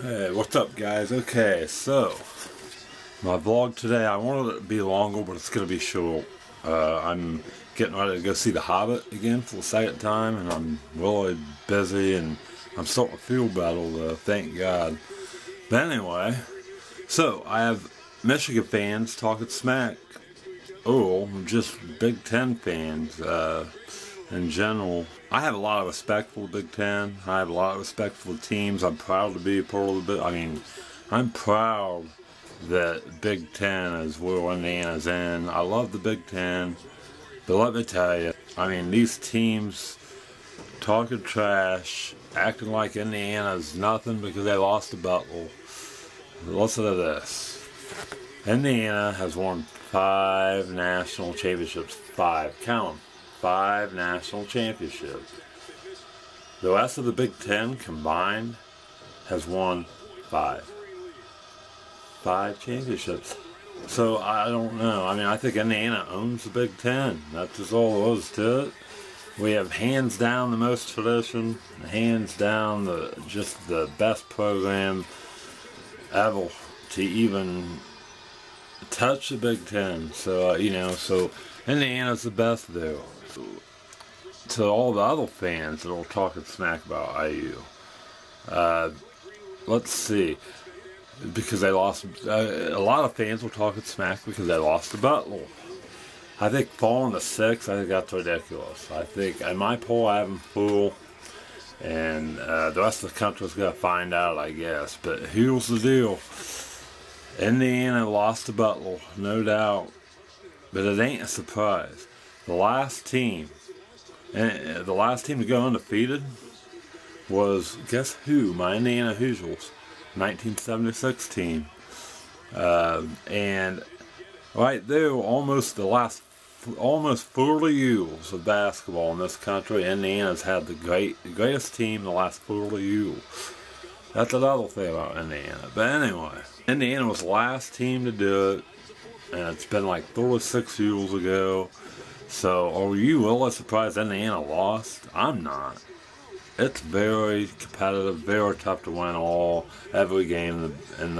Hey, what's up guys? Okay, so my vlog today, I wanted it to be longer, but it's going to be short. I'm getting ready to go see The Hobbit again for the second time, and I'm really busy, and I'm starting to feel better though, thank God. But anyway, so I have Michigan fans talking smack, just Big Ten fans in general. I have a lot of respect for the Big Ten. I have a lot of respect for the teams. I'm proud to be a part of the I'm proud that Big Ten is where Indiana's in. I love the Big Ten, but let me tell you, these teams talking trash, acting like Indiana's nothing because they lost to Butler. Listen to this. Indiana has won 5 national championships. 5. Count them. 5 national championships. The rest of the Big Ten combined has won 5. 5 championships. So I don't know. I think Indiana owns the Big Ten. That's just all there is to it. We have hands down the most tradition, hands down just the best program ever to even touch the Big Ten. So so Indiana's the best there. To all the other fans that are talking smack about IU, let's see, because they lost, a lot of fans were talking smack because they lost to Butler. I think falling to 6, I think that's ridiculous. I think, in my poll, I have them full, and the rest of the country's going to find out, I guess. But here's the deal. Indiana lost to Butler, no doubt, but it ain't a surprise. The last team to go undefeated was, guess who? My Indiana Hoosiers, 1976 team. And right there, almost 40 years of basketball in this country, Indiana's had the greatest team in the last 40 years. That's another thing about Indiana. But anyway, Indiana was the last team to do it, and it's been like 36 years ago. So, are you really surprised Indiana lost? I'm not. It's very competitive, very tough to win every game in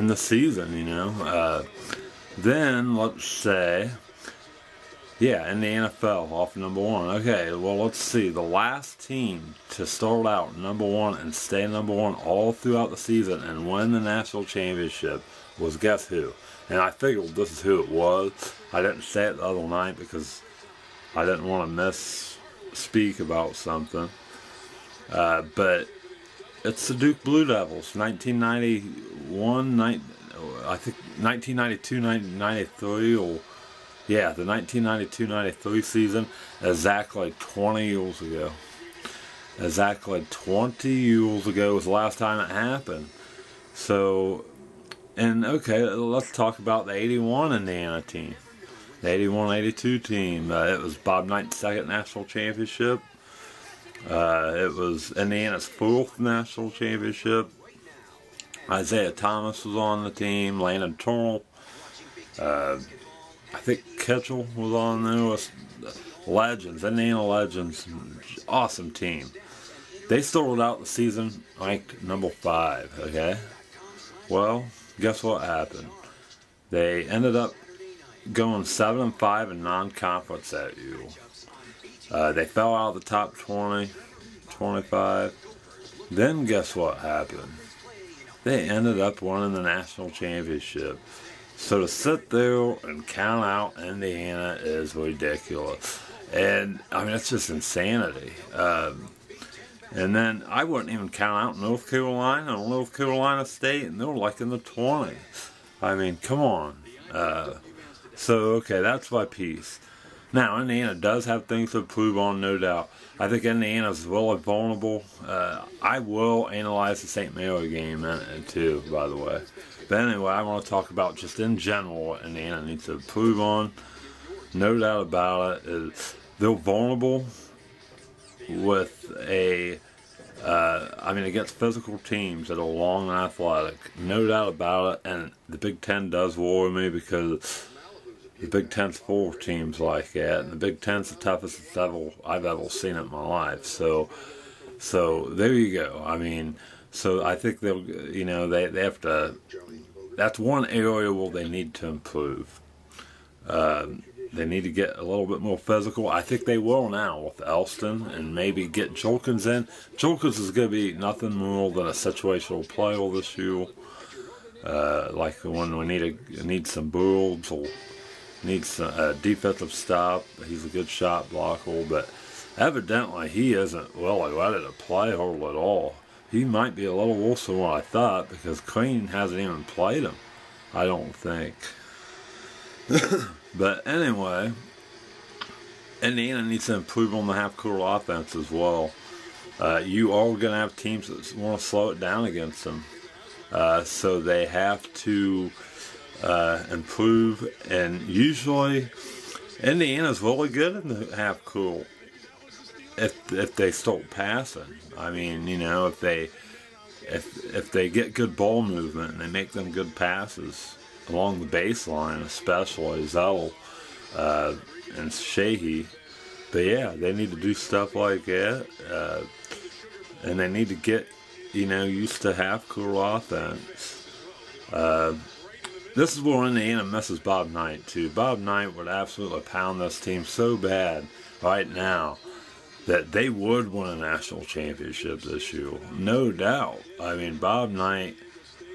the season, Then, let's say, Indiana fell off number 1. Okay, well, let's see. The last team to start out number 1 and stay number 1 all throughout the season and win the national championship was, guess who? And I figured this is who it was. I didn't say it the other night because I didn't want to misspeak about something. But it's the Duke Blue Devils, 1991, I think 1992, 1993, the 1992-93 season, exactly 20 years ago. Exactly 20 years ago was the last time it happened. So, and okay, let's talk about the 81 Indiana team. The 81-82 team. It was Bob Knight's second national championship. It was Indiana's 4th national championship. Isaiah Thomas was on the team. Landon Turner. I think Kitchell was on there. Legends. Indiana legends. Awesome team. They started out the season ranked number 5. Okay. Well, guess what happened? They ended up going 7-5 in non-conference that year. They fell out of the top 20, 25. Then guess what happened? They ended up winning the national championship. So to sit there and count out Indiana is ridiculous. And, I mean, it's just insanity. And then I wouldn't even count out North Carolina or North Carolina State, and they were like in the 20s. I mean, come on. So, okay, that's my piece. Now, Indiana does have things to improve on, no doubt. I think Indiana's really vulnerable. I will analyze the St. Mary game too, by the way. But anyway, I want to talk about just in general what Indiana needs to improve on. No doubt about it. They're vulnerable with against physical teams that are long and athletic. No doubt about it. And the Big Ten does worry me because the Big Ten's full of teams like that, and the Big Ten's the toughest I've ever seen in my life. So there you go. I mean, so I think they'll, they have to. That's one area where they need to improve. They need to get a little bit more physical. I think they will now with Elston and maybe get Jolkins in. Jolkins is going to be nothing more than a situational player this year. Like when we need some builds or need some defensive stop. He's a good shot blocker, but evidently he isn't really ready to play hardly at all. He might be a little worse than what I thought because Crean hasn't even played him, I don't think. But anyway, Indiana needs to improve on the half-court offense as well. You are going to have teams that want to slow it down against them. So they have to improve. And usually, Indiana's really good in the half-court if they start passing. I mean, if they get good ball movement and they make them good passes along the baseline, especially Zell and Sheehy. But yeah, they need to do stuff like that, and they need to get used to half-court offense. This is where Indiana misses Bob Knight too. Bob Knight would absolutely pound this team so bad right now that they would win a national championship this year, no doubt. I mean, Bob Knight.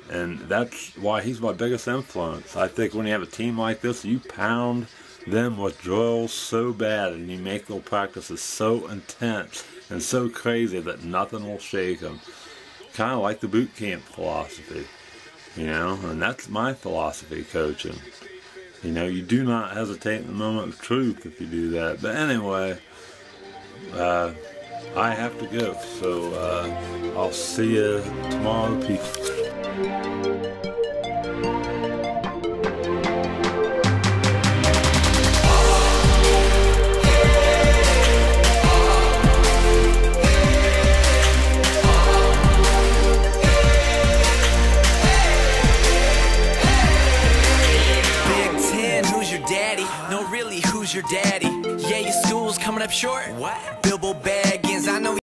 And that's why he's my biggest influence. I think when you have a team like this, you pound them with drills so bad and you make their practices so intense and so crazy that nothing will shake them. Kind of like the boot camp philosophy, and that's my philosophy coaching. You do not hesitate in the moment of truth if you do that. But anyway, I have to go. So I'll see you tomorrow, people. Your daddy? Yeah, your school's coming up short. What? Bilbo Bad.